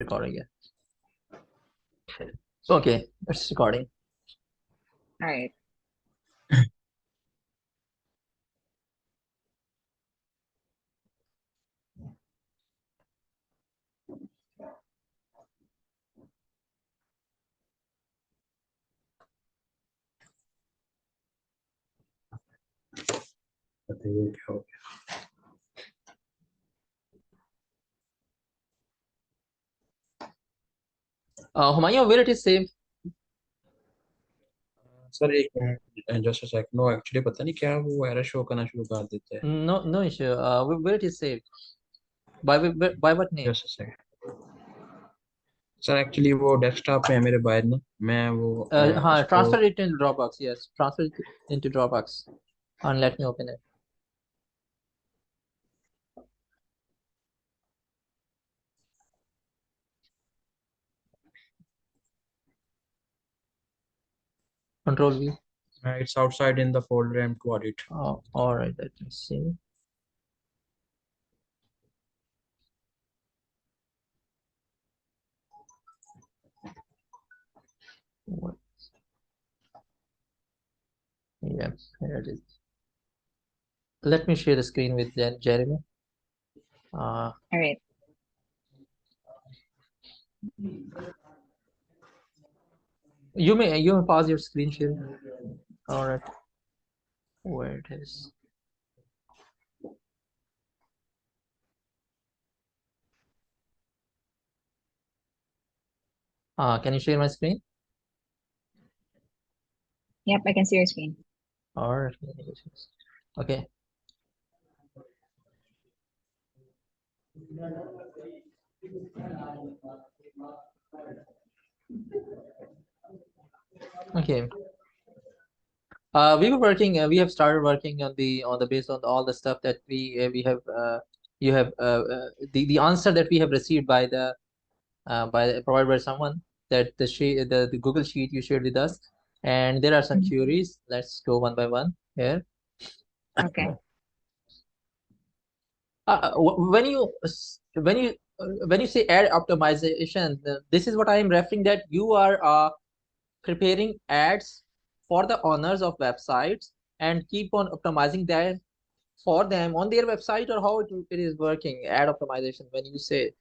recording, yeah. Okay, it's recording. All right. बताइए क्या हो गया। Humayun, where it is saved? Sir एक minute just a second, no actually पता नहीं क्या वो एरर शो करना शुरू कर देता है। No issue. Where it is saved? By what name? Just a second sir, actually वो डेस्कटॉप पे है मेरे पास ना, मैं वो उसको Transfer it into Dropbox. Yes, transfer it into Dropbox. And let me open it. Control V. It's outside in the folder M two audit. All right, let me see. What? Yeah, here it is. Let me share the screen with Jeremy. All right. You may pause your screen share. All right, where it is. Can you share my screen? Yep, I can see your screen. All right. Okay. Okay. We were working. We have started working on the based on all the stuff that we have. You have the answer that we have received by the provided by someone, that the Google sheet you shared with us, and there are some queries. Let's go one by one here. Okay. When you say ad optimization, this is what I am referring, that you are preparing ads for the owners of websites and keep on optimizing that for them on their website, or how it is working, ad optimization, when you say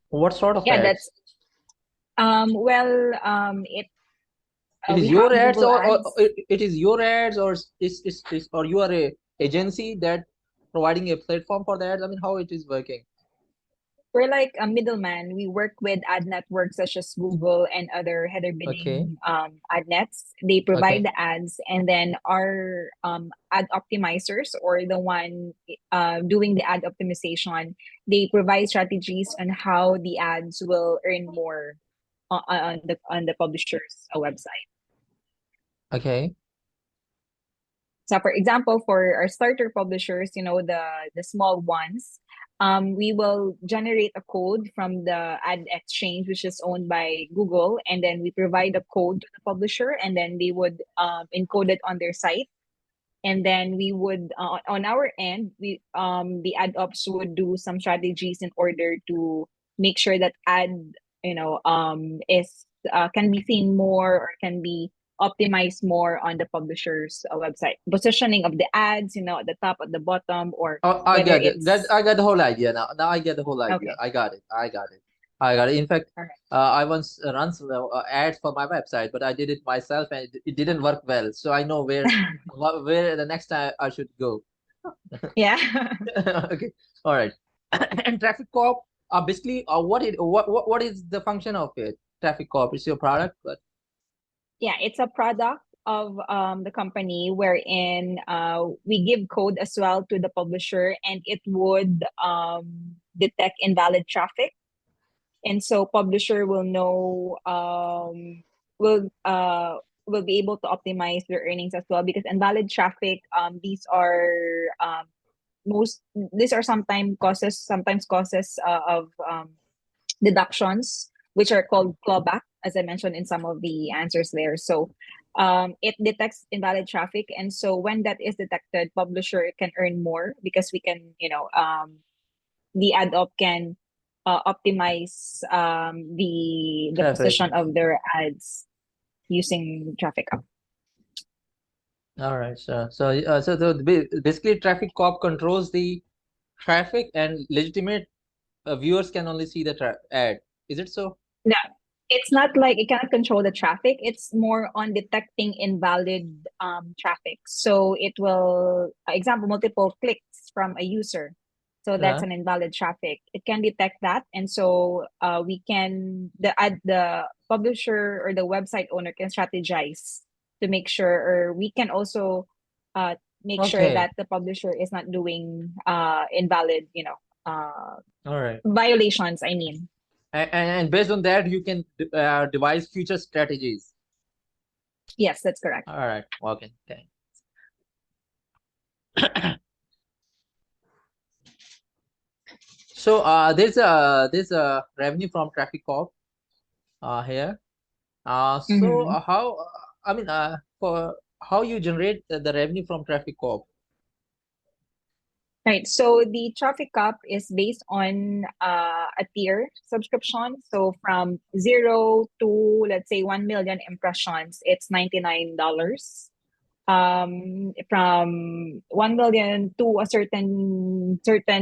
what sort of Yeah, ads? that's well, it It is we your have ads, Google or Ads. it is your ads, or is or you are a agency that providing a platform for the ads? I mean, how it is working? We're like a middleman. We work with ad networks such as Google and other header Okay. bidding ad nets. They provide Okay. the ads, and then our ad optimizers, or the one doing the ad optimization, they provide strategies on how the ads will earn more on the publisher's website. Okay. So for example, for our starter publishers, the small ones, we will generate a code from the ad exchange, which is owned by Google, and then we provide a code to the publisher, and then they would encode it on their site. And then we would on our end, we the ad ops would do some strategies in order to make sure that ad is can be seen more, or can be optimized more on the publisher's website. Positioning of the ads, at the top, at the bottom, or Oh, I whether get it. it's I got the whole idea now. Now I get the whole idea. okay. I got it. I got it. I got it. In fact, All right. I once run some ads for my website, but I did it myself and it didn't work well. So I know where the next time I should go. Yeah. Okay. All right. And Traffic Corp, basically, what is the function of it? Traffic Corp is your product, but Yeah, it's a product of the company, wherein we give code as well to the publisher, and it would detect invalid traffic. And so publisher will know, will be able to optimize their earnings as well, because invalid traffic, these are sometimes causes of deductions, which are called clawback, as I mentioned in some of the answers there. So it detects invalid traffic, and so when that is detected, publisher can earn more, because we can, the ad op can optimize the Traffic. position of their ads using traffic up. All right, so basically traffic cop controls the traffic and legitimate viewers can only see the ad. Is it so? No, it's not like it cannot control the traffic. It's more on detecting invalid traffic. So it will, example, multiple clicks from a user. So that's Yeah. an invalid traffic. It can detect that, and so the publisher or the website owner can strategize to make sure, or we can also make sure Okay. that the publisher is not doing invalid, All right. violations. I mean. And based on that, you can devise future strategies. Yes, that's correct. All right. Okay. Thanks. So there's a revenue from traffic cop here. So Mhm. how I mean for how you generate the revenue from traffic cop? Right. So the traffic cup is based on a tier subscription. So from 0 to, let's say, 1 million impressions, it's $99. From 1 million to a certain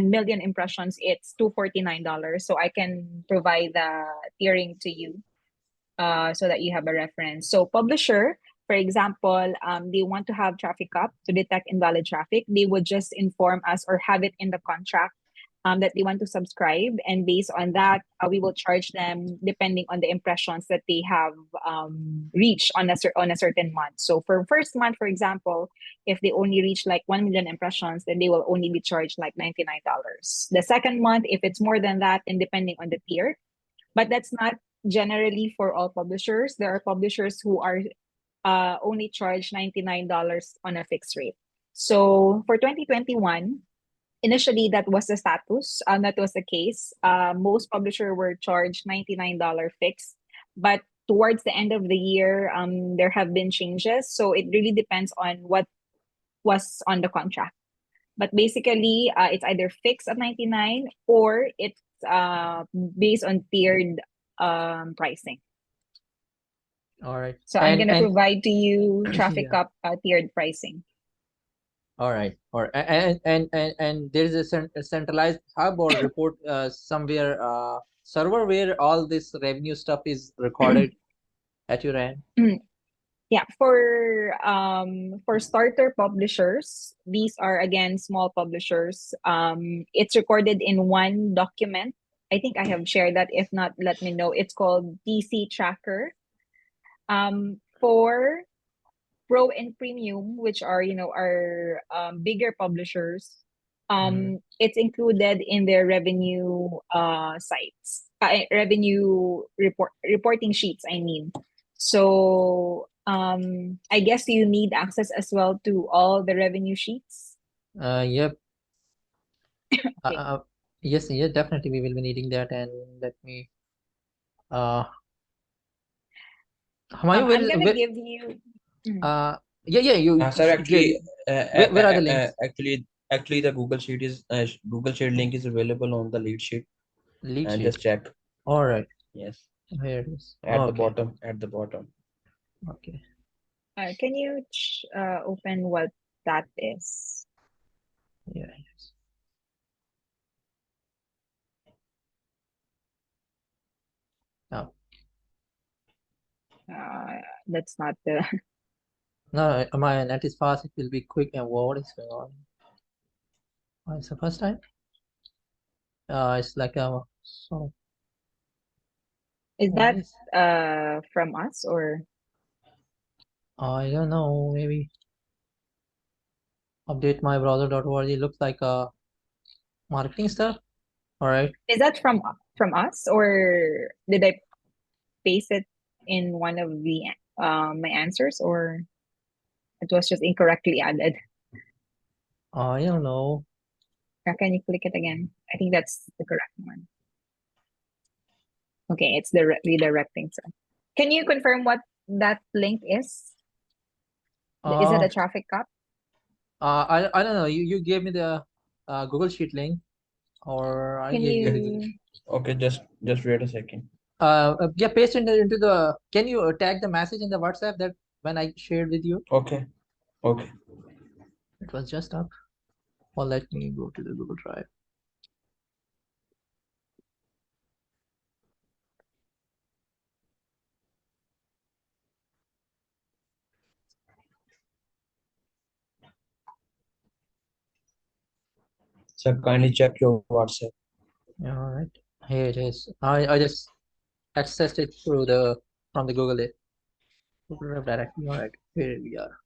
million impressions, it's $249. So I can provide the tiering to you so that you have a reference. So publisher, for example, they want to have traffic up to detect invalid traffic. They would just inform us or have it in the contract that they want to subscribe. And based on that, we will charge them depending on the impressions that they have reached on a certain month. So for first month, for example, if they only reach like 1 million impressions, then they will only be charged like $99. The second month, if it's more than that, and depending on the tier, but that's not generally for all publishers. There are publishers who are only charge $99 on a fixed rate. So for 2021, initially that was the status. That was the case. Most publishers were charged $99 fixed, but towards the end of the year, there have been changes. So it really depends on what was on the contract. But basically, it's either fixed at 99 or it's based on tiered pricing. All right. So I'm gonna And provide to you traffic yeah. up tiered pricing. All right. All right. And there is a centralized hub or report somewhere server where all this revenue stuff is recorded at your end. Yeah, for starter publishers, these are again small publishers. It's recorded in one document. I think I have shared that. If not, let me know. It's called DC Tracker. For Pro and Premium, which are our bigger publishers, it's included in their revenue sites, revenue reporting sheets. I mean, so I guess you need access as well to all the revenue sheets. Yep. Okay. Yes, yeah, definitely we will be needing that. And let me Humayun, I'm gonna give you. yeah, you Sir, actually, where are the links? actually, the Google Sheet link is available on the lead sheet. Lead And sheet. just check. All right. Yes. Here it is. At the Okay. bottom. At the bottom. Okay. Can you open what that is? Yeah. Yes. Oh. That's not the. No, my net is fast. It will be quick. And what is going on? Oh, it's the first time. It's like a so. Is What that is? from us or? I don't know. Maybe update my browser.org. It looks like a marketing stuff. All right. Is that from us, or did I paste it in one of the my answers, or it was just incorrectly added? I don't know. Can you click it again? I think that's the correct one. Okay, it's the redirecting. So, can you confirm what that link is? Is it Uh, a traffic cop? I don't know. You gave me the Google Sheet link, or I Can gave you. you? Okay, just wait a second. Yeah, paste it into the. Can you tag the message in the WhatsApp that when I shared with you? Okay, okay. It was just up. Or let me go to the Google Drive. So kindly check your WhatsApp. All right, here it is. I just accessed it through the from the Google Drive directly. All right, here we are.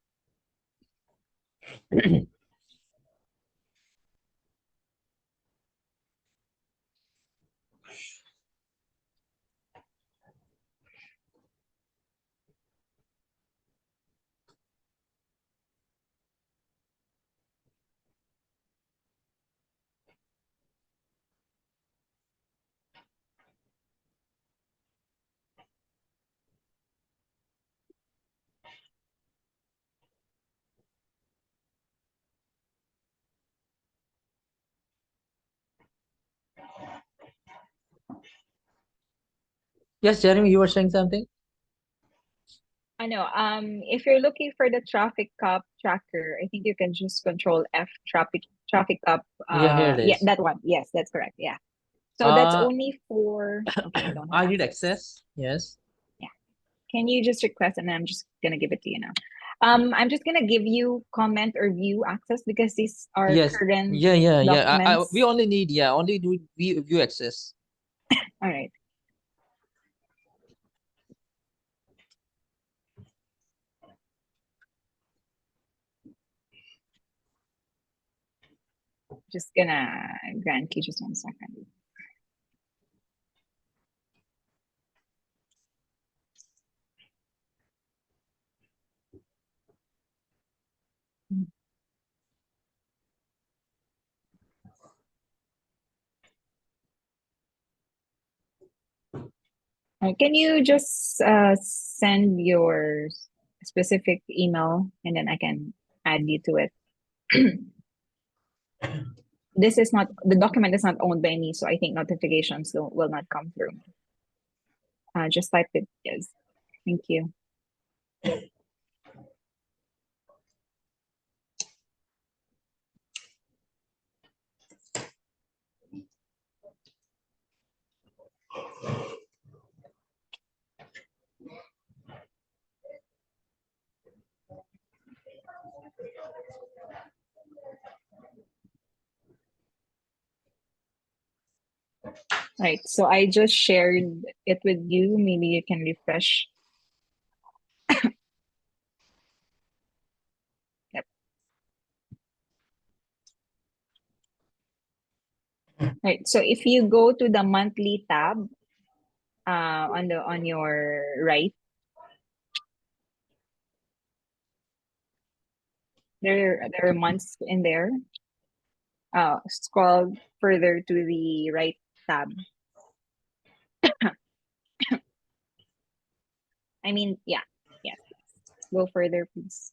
Yes, Jeremy, you were saying something? I know. If you're looking for the traffic cop tracker, I think you can just control F traffic cop. Yeah, here it Yeah, is. that one. Yes, that's correct. Yeah. So that's Uh, only for. Okay, I don't have I need access. access. Yes. Yeah. Can you just request, and I'm just gonna give it to you now. I'm just gonna give you comment or view access because these are Yes. current Yeah. We documents. only need only do we view access. All right. Just gonna grant you just 1 second. Can you just send your specific email and then I can add you to it? This is not, the document is not owned by me, so I think notifications will not come through. Just type it, yes. Thank you. Right, so I just shared it with you. Maybe you can refresh. Yep. Right, so if you go to the monthly tab on your right, there are months in there. Scroll further to the right tab. I mean, yeah, yes. Go further, please.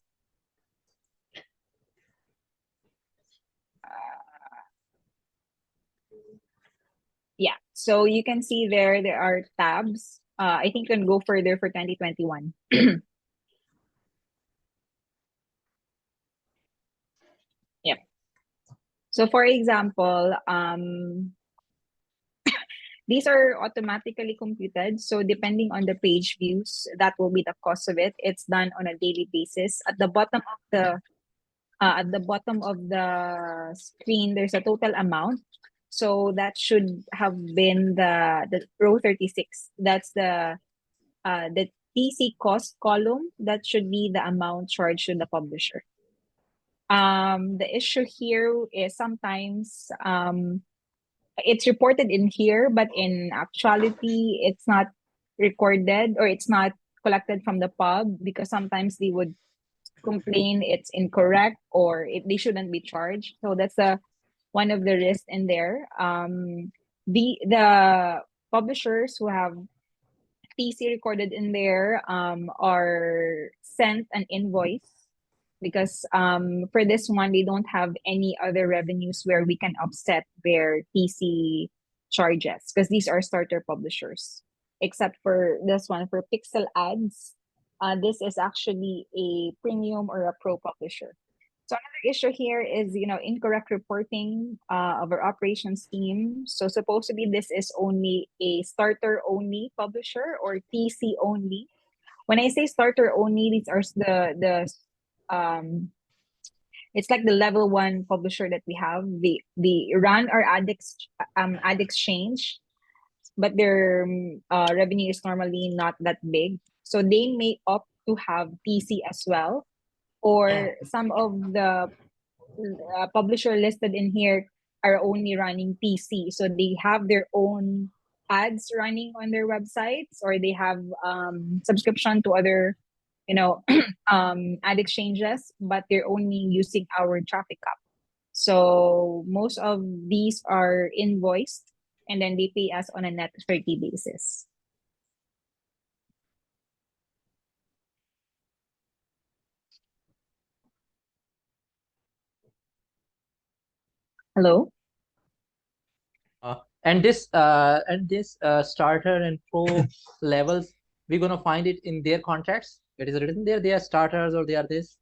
Yeah, so you can see there are tabs. I think you can go further for 2021. Yep. So for example, these are automatically computed. So depending on the page views, that will be the cost of it. It's done on a daily basis. At the bottom of the screen, there's a total amount. So that should have been the row 36. That's the TC cost column. That should be the amount charged to the publisher. The issue here is sometimes it's reported in here, but in actuality, it's not recorded or it's not collected from the pub because sometimes they would complain it's incorrect or they shouldn't be charged. So that's one of the risks in there. The publishers who have TC recorded in there are sent an invoice because for this one they don't have any other revenues where we can offset their TC charges because these are starter publishers. Except for this one for pixel ads, this is actually a premium or a pro publisher. So another issue here is, incorrect reporting of our operations team. So supposedly this is only a starter only publisher or TC only. When I say starter only, these are it's like the level 1 publisher that we have. The run our ad exchange, but their revenue is normally not that big. So they may opt to have TC as well, or some of the publisher listed in here are only running PC. So they have their own ads running on their websites, or they have subscription to other, ad exchanges, but they're only using our traffic up. So most of these are invoiced and then they pay us on a net 30 basis. Hello? And this starter and pro levels, we're gonna find it in their contracts. It is written there. They are starters or they are this.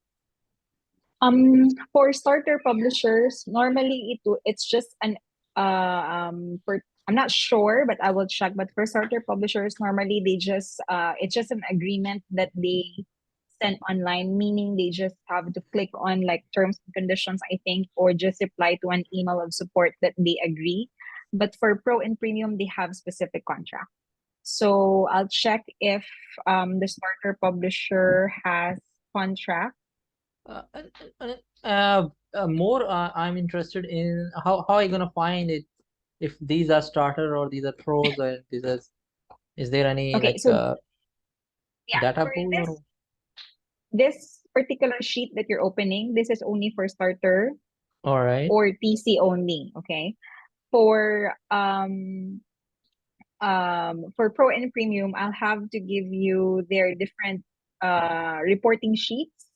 For starter publishers, normally it's just an for I'm not sure, but I will check. But for starter publishers, normally they just it's just an agreement that they send online, meaning they just have to click on like terms and conditions, I think, or just reply to an email of support that they agree. But for pro and premium, they have specific contract. So I'll check if the starter publisher has contract. More, I'm interested in how are you gonna find it if these are starter or these are pros, or is there any Okay, like so yeah, data for pool or this particular sheet that you're opening, this is only for starter all right? or TC only. Okay. For pro and premium, I'll have to give you their different reporting sheets.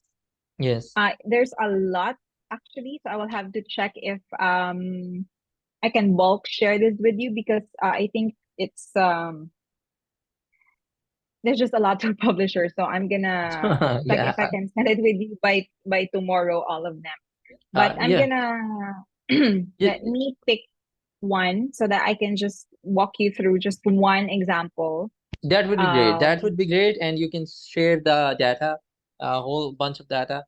Yes. There's a lot actually, so I will have to check if I can bulk share this with you because I think it's there's just a lot of publishers, so I'm gonna check Yeah. if I can send it with you by tomorrow, all of them. But I'm Yeah. gonna Yeah, let me pick one so that I can just walk you through just one example. that would be great. That would Um, be great, and you can share the data, a whole bunch of data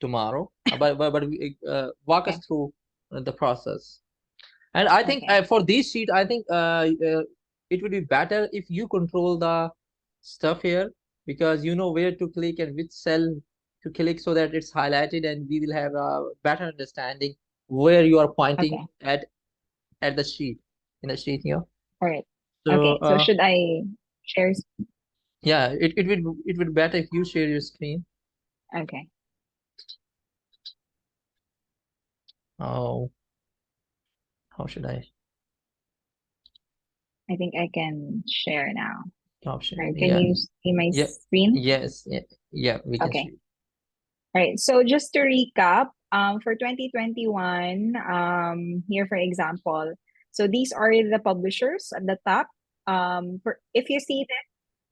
tomorrow. Walk us okay, through the process. And I think okay, for this sheet, I think it would be better if you control the stuff here, because you know where to click and which cell to click so that it's highlighted, and we will have a better understanding where you are pointing okay, at the sheet, in the sheet here. all right, So okay. So should I share? yeah, it would be better if you share your screen. Okay, Oh, how should I I think I can share now. option? All right, can Yeah, you see my yeah, screen? yes, yeah, yeah, we can Okay. see. All right. So just to recap, for 2021, here for example, so these are the publishers at the top. For if you see this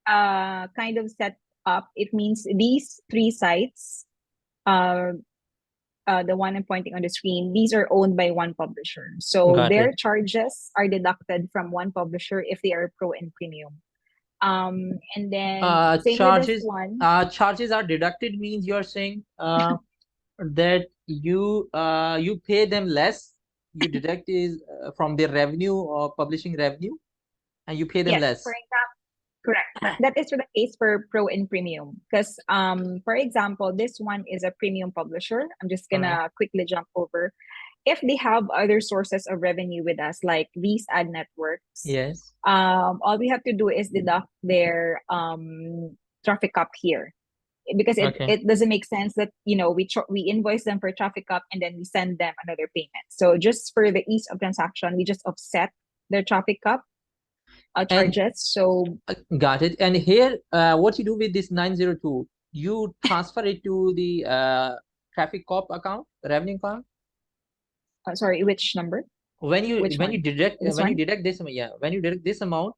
kind of set up, it means these three sites, uh, the one I'm pointing on the screen, these are owned by one publisher. So Got their it. charges are deducted from one publisher if they are pro and premium. And then same with this Charges one. charges are deducted means you're saying that you pay them less, you deduct is from their revenue or publishing revenue, and you pay them Yes, for less. example, correct. That is for the case for pro and premium. Because for example, this one is a premium publisher. I'm just All right. gonna quickly jump over. If they have other sources of revenue with us, like these ad networks, Yes. all we have to do is deduct their traffic up here because Okay. it doesn't make sense that we invoice them for traffic up and then we send them another payment. So just for the ease of transaction, we just offset their traffic up And charges. So got it. And here, what you do with this 902, you transfer it to the traffic cop account, revenue account. sorry, which number? When you Which one? deduct This one? when you deduct this amount,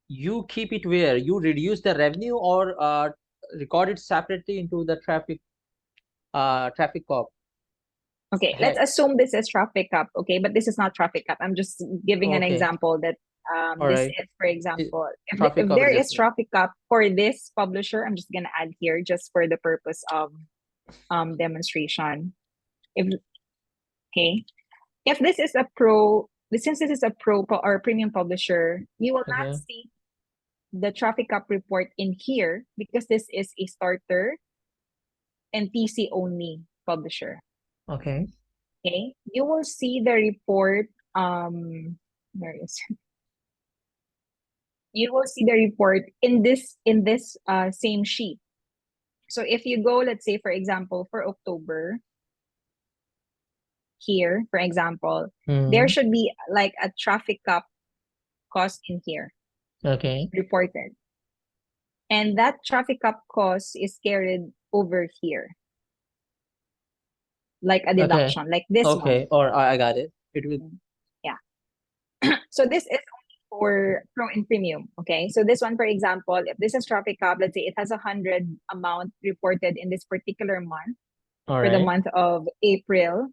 you keep it where? You reduce the revenue or record it separately into the traffic cop Okay, let's head. assume this is traffic up. Okay, but this is not traffic up. I'm just giving an Okay, example that all this right. is, for example, Traffic if cop there is adjustment. traffic up for this publisher, I'm just gonna add here just for the purpose of demonstration. Okay, if this is a since this is a pro or premium publisher, you will not Okay. see the traffic up report in here because this is a starter and TC only publisher. Okay. Okay, you will see the report. Where is it? You will see the report in this same sheet. So if you go, let's say for example, for October, here, for example, there Mm-hmm. should be like a traffic up cost in here Okay. reported, and that traffic up cost is carried over here, like a Okay. deduction, like this one. Okay. Or I got it. It will. Yeah. So this is only for pro and premium. Okay. So this one, for example, if this is traffic up, let's say it has 100 amount reported in this particular month All for the right. month of April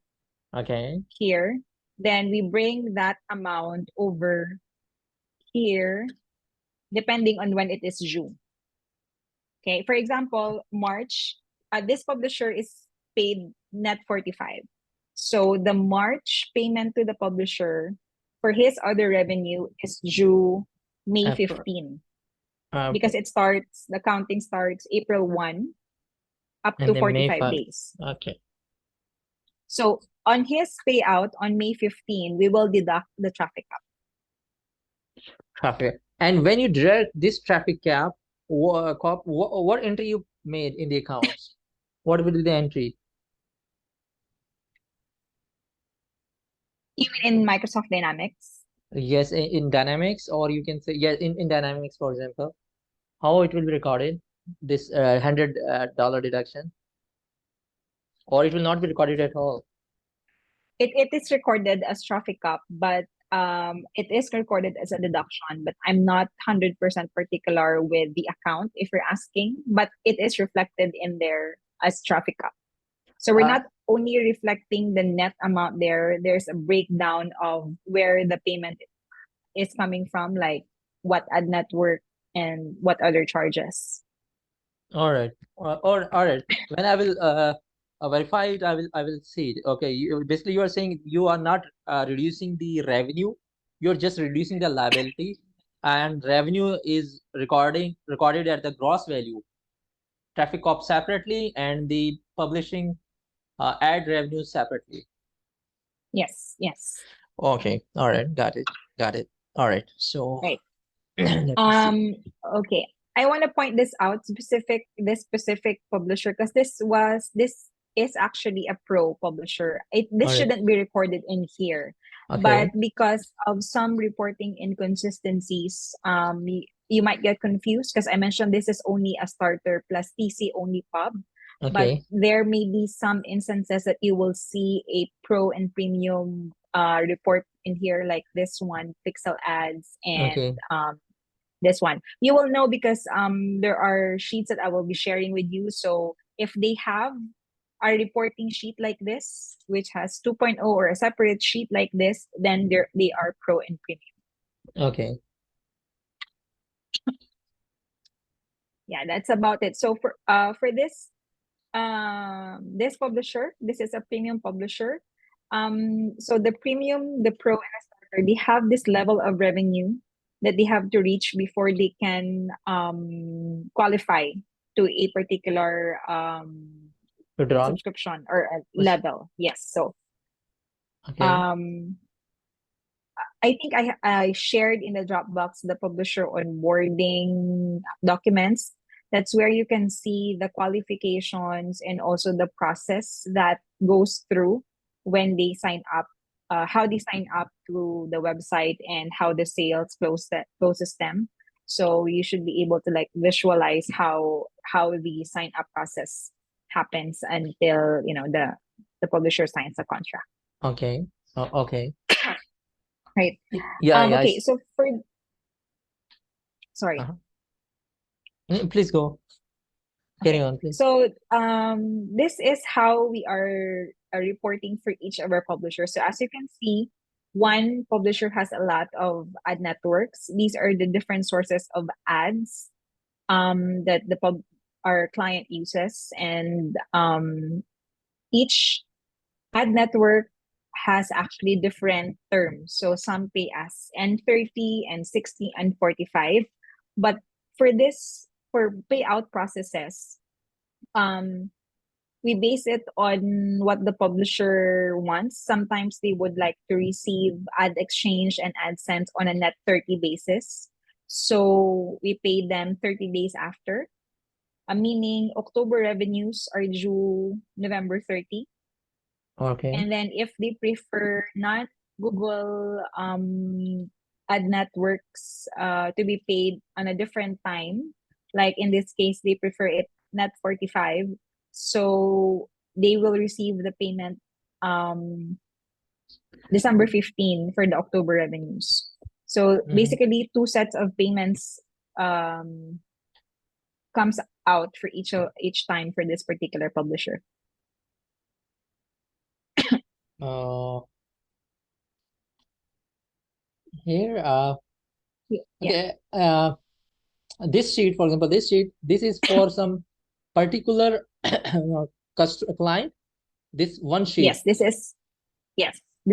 Okay. here, then we bring that amount over here depending on when it is due. Okay. For example, March, this publisher is paid net 45. So the March payment to the publisher for his other revenue is due May April. 15 Okay. because the counting starts April 1 up And to then May 45 5. days. Okay. So on his payout on May 15, we will deduct the traffic cap. Traffic. And when you deduct this traffic cap, what entry you made in the accounts? What will be the entry? You mean in Microsoft Dynamics? Yes, in Dynamics, or you can say yes in Dynamics, for example. How it will be recorded? This $100 deduction, or it will not be recorded at all. It is recorded as traffic cap, but it is recorded as a deduction, but I'm not 100% particular with the account if you're asking, but it is reflected in there as traffic cap. So we're not only reflecting the net amount there, there's a breakdown of where the payment is coming from, like what ad network and what other charges. All right. All right. When I will verify it, I will see it. Okay. Basically, you are saying you are not reducing the revenue. You're just reducing the liability, and revenue is recorded at the gross value. Traffic cop separately, and the publishing ad revenue separately. Yes, yes. Okay. All right. Got it. Got it. All right. So Right. let me see. Okay. I want to point this out this specific publisher because this is actually a pro publisher. This All right. shouldn't be recorded in here, but Okay. because of some reporting inconsistencies, you might get confused because I mentioned this is only a starter plus TC only pub. But Okay. there may be some instances that you will see a pro and premium report in here, like this one, pixel ads, and Okay. this one. You will know because there are sheets that I will be sharing with you. So if they have a reporting sheet like this, which has 2.0 or a separate sheet like this, then they are pro and premium. Okay. Yeah, that's about it. So for this this publisher, this is a premium publisher. So the premium, the pro, and the starter, they have this level of revenue that they have to reach before they can qualify to a particular Withdrawal. subscription or a Which- level. Yes. So Okay. I think I shared in the Dropbox the publisher onboarding documents. That's where you can see the qualifications and also the process that goes through when they sign up, how they sign up to the website and how the sales closes them. So you should be able to like visualize how the sign up process happens until the publisher signs a contract. Okay. Okay. right? Yeah, Okay, so sorry. Please go. Carry Okay. on, please. So this is how we are reporting for each of our publishers. So as you can see, one publisher has a lot of ad networks. These are the different sources of ads that our client uses, and each ad network has actually different terms. So some pay as N30 and 60 and 45. But for payout processes, um, we base it on what the publisher wants. Sometimes they would like to receive ad exchange and AdSense on a net 30 basis. So we pay them 30 days after, meaning October revenues are due November 30. Okay. And then if they prefer not Google ad networks to be paid on a different time, like in this case, they prefer it net 45. So they will receive the payment December 15 for the October revenues. So basically, two sets of payments comes out for each time for this particular publisher. Here, Yeah. okay, this sheet, for example, this is for some particular client. This one sheet. Yes, this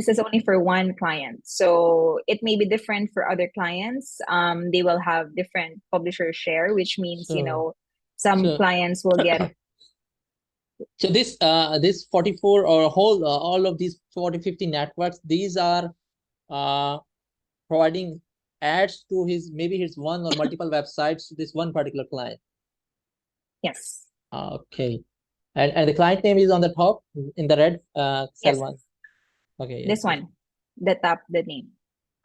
is only for one client. So it may be different for other clients. They will have different publisher share, which means, some clients will get. So this 44 or all of these 40-50 networks, these are providing ads to maybe his one or multiple websites to this one particular client. Yes. Okay. And the client name is on the top in the red cell. Yes. One. Okay. This one, the name.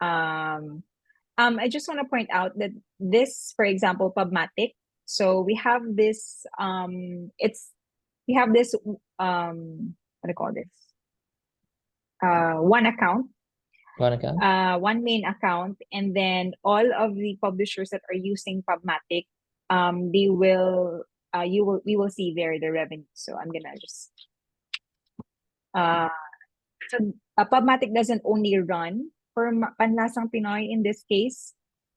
I just want to point out that this, for example, Pubmatic. So we have this. We have this. What do you call this? One account. One main account, and then all of the publishers that are using Pubmatic, we will see there the revenue. So I'm gonna just so Pubmatic doesn't only run for Panlasang Pinoy in this case.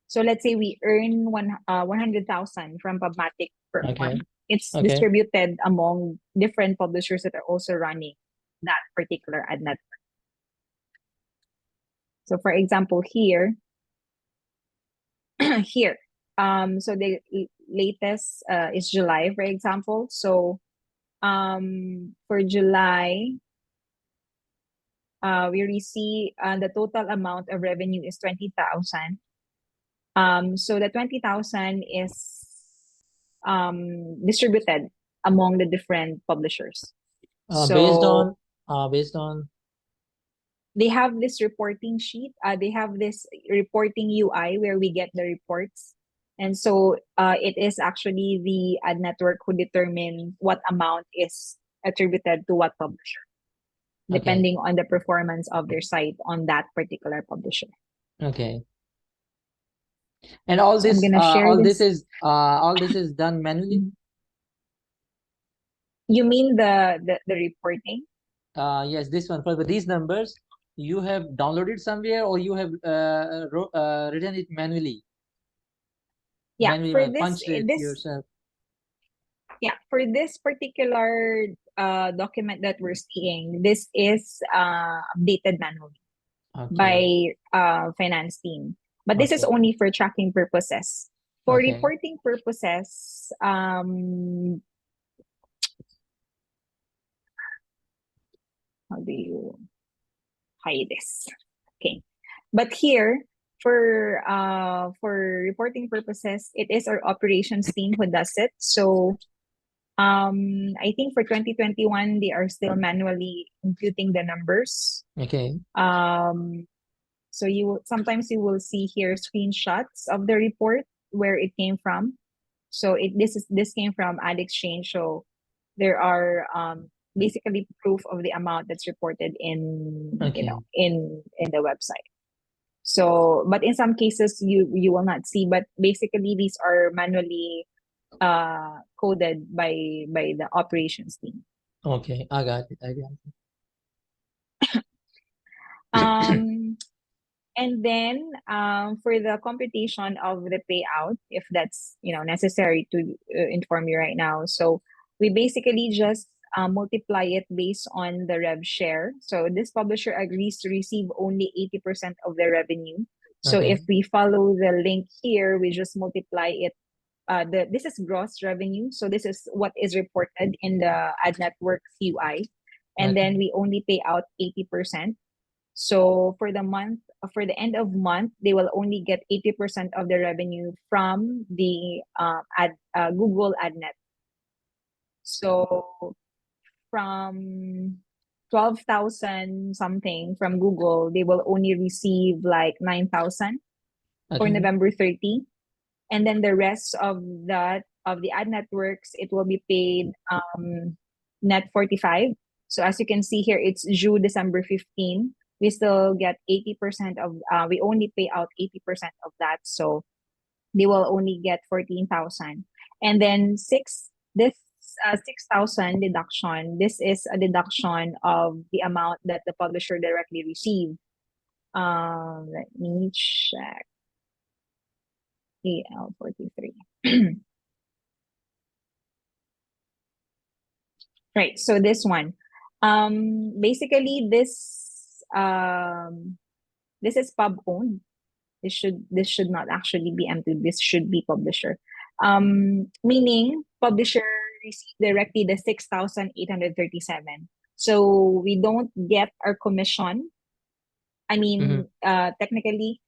So let's say we earn 100,000 from Pubmatic per month. It's distributed among different publishers that are also running that particular ad network. So for example, here, so the latest is July, for example. So for July, we receive the total amount of revenue is 20,000. So the 20,000 is distributed among the different publishers. Based on they have this reporting sheet. They have this reporting UI where we get the reports. And so it is actually the ad network who determine what amount is attributed to what publisher, depending on the performance of their site on that particular publisher. Okay. And all this, all this is done manually. You mean the reporting? Yes, this one for these numbers you have downloaded somewhere, or you have written it manually. Yeah, for punched it yourself. Yeah, for this particular document that we're seeing, this is updated manually by finance team. But this is only for tracking purposes. For reporting purposes, how do you hide this? Okay, but here for reporting purposes, it is our operations team who does it. So I think for 2021 they are still manually imputing the numbers. So sometimes you will see here screenshots of the report where it came from. So this came from Ad Exchange. So there are basically proof of the amount that's reported in in the website. So, but in some cases you will not see. But basically, these are manually coded by the operations team. Okay, I got it. I got it. And then for the computation of the payout, if that's necessary to inform you right now, so we basically just multiply it based on the rev share. So this publisher agrees to receive only 80% of the revenue. So Okay. if we follow the link here, we just multiply it. This is gross revenue. So this is what is reported in the ad network UI. And then Okay. we only pay out 80%. So for the month, for the end of month, they will only get 80% of the revenue from the Google AdNet. So from 12,000 something from Google, they will only receive like 9,000 for Okay. November 30. And then the rest of that of the ad networks, it will be paid net 45. So as you can see here, it's due December 15. We still get 80% of we only pay out 80% of that. So they will only get 14,000. And then this 6,000 deduction, this is a deduction of the amount that the publisher directly received. Let me check. AL43. Right. So this one, basically this is pub owned. This should not actually be empty. This should be publisher. Meaning publisher received directly the 6,837. So we don't get our commission. I mean, technically,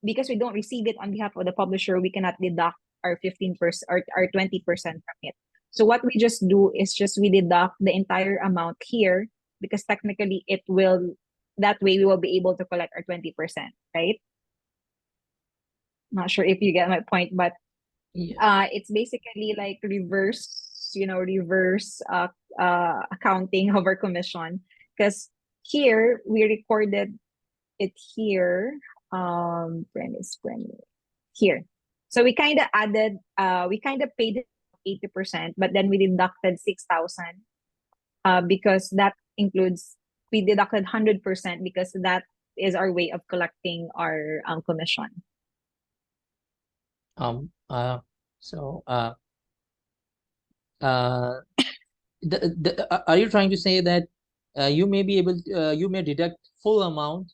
because we don't receive it on behalf of the publisher, we cannot deduct our 15% or our 20% from it. So what we just do is just we deduct the entire amount here, because technically it will, that way we will be able to collect our 20%, right? Not sure if you get my point, but Yeah. it's basically like reverse accounting of our commission, because here we recorded it here, premise here. So we kind of added, we kind of paid it 80%, but then we deducted 6,000 because that includes, we deducted 100% because that is our way of collecting our commission. So are you trying to say that you may be able to, you may deduct full amount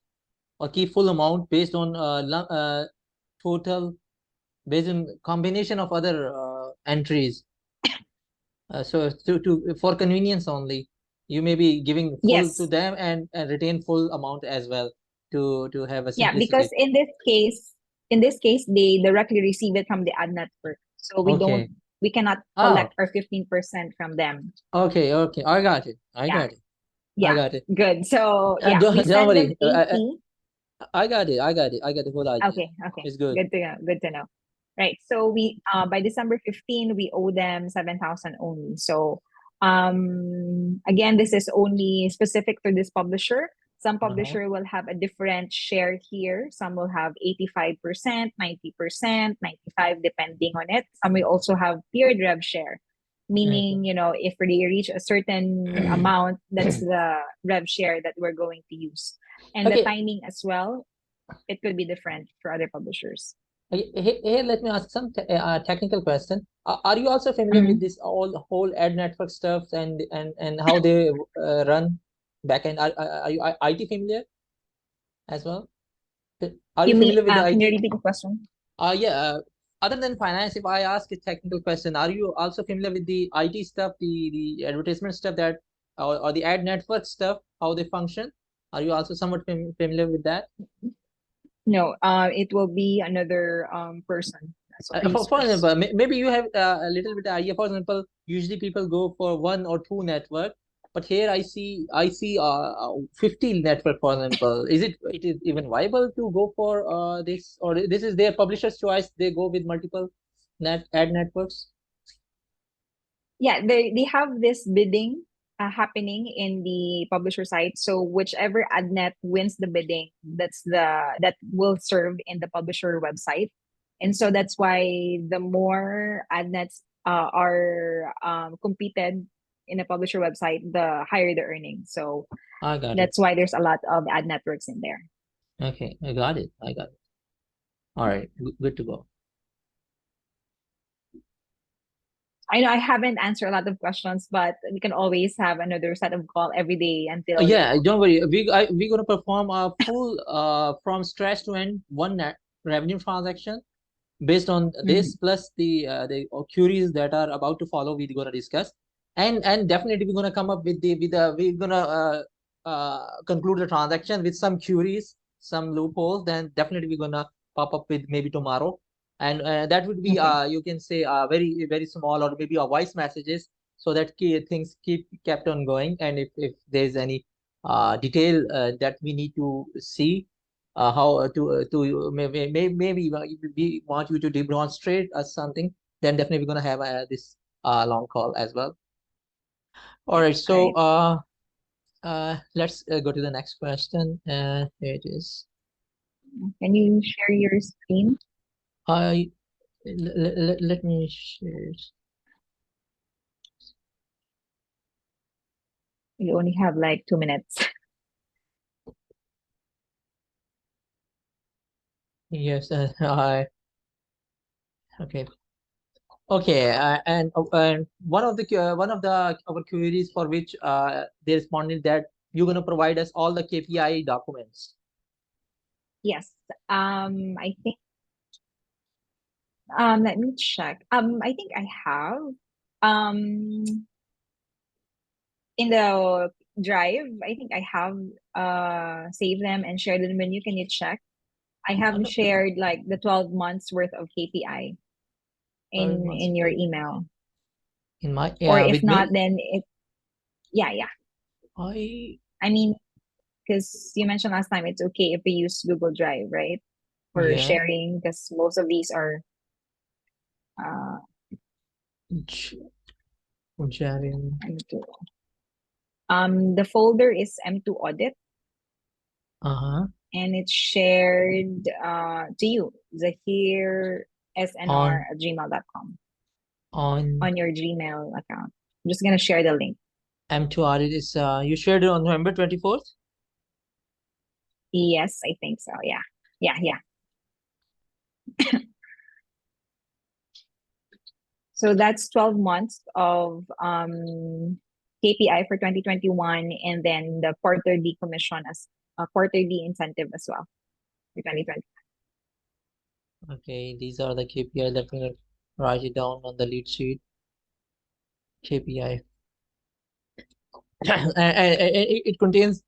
or keep full amount based on total, based on combination of other entries? So for convenience only, you may be giving full to Yes. them and retain full amount as well to have a Yeah, because simplicity. in this case, they directly receive it from the ad network. So Okay. we cannot Oh, collect our 15% from them. okay. I got it. I Yeah. got it. I Yeah. got it. Good. So yeah, we Don't send them worry. 80. I got it. I got it. I got the whole idea. Okay. It's good. Good to know. Good to know. Right. So we by December 15, we owe them 7,000 only. So again, this is only specific to this publisher. Some publisher will have a different share here. Some will have 85%, 90%, 95, depending on it. Some will also have tiered rev share, meaning, if they reach a certain amount, that's the rev share that we're going to use. And the Okay. timing as well, it could be different for other publishers. Here, let me ask some technical question. Are you also familiar with this whole ad network stuff and how they run backend? Are you IT familiar as well? Are you familiar with the Can you IT? repeat the question? Yeah. Other than finance, if I ask a technical question, are you also familiar with the IT stuff, the advertisement stuff that, or the ad network stuff, how they function? Are you also somewhat familiar with that? No, it will be another person. For example, maybe you have a little bit idea. For example, usually people go for one or two network, but here I see 50 network. For example, it is even viable to go for this, or this is their publisher's choice? They go with multiple ad networks. Yeah, they have this bidding happening in the publisher site. So whichever ad net wins the bidding, that will serve in the publisher website. And so that's why the more ad nets are competed in a publisher website, the higher the earnings. So I got it. that's why there's a lot of ad networks in there. Okay, I got it. All right, good to go. I know I haven't answered a lot of questions, but we can always have another set of call every day until Yeah, don't worry. We're gonna perform a full from scratch to end one net revenue transaction based on this plus the queries that are about to follow. We're gonna discuss, and definitely we're gonna come up with we're gonna conclude the transaction with some queries, some loopholes. Then definitely we're gonna pop up with maybe tomorrow, and that would be you can say very very small or maybe a voice messages so that things kept on going. And if there's any detail that we need to see how to maybe we want you to demonstrate us something, then definitely we're gonna have this long call as well. All right, so let's go to the next question. Here it is. Can you share your screen? Let me share. You only have like 2 minutes. Yes, okay. Okay, and one of our queries for which they responded that you're gonna provide us all the KPI documents. Yes. I think let me check. I think I have um in the drive. I think I have saved them and shared them with you. Can you check? I have shared like the 12 months worth of KPI in your email. In my Or if with not, me? then yeah. I mean, because you mentioned last time it's okay if we use Google Drive, right? For sharing, because most of these are the folder is M2 audit. And it's shared to you, zahirsnr@gmail.com on your Gmail account. I'm just gonna share the link. M2 audit is you shared it on November 24th? Yes, I think so. Yeah. So that's 12 months of KPI for 2021, and then the quarterly commission as a quarterly incentive as well for 2020. Okay, these are the KPI. Let me write it down on the lead sheet. KPI. And it contains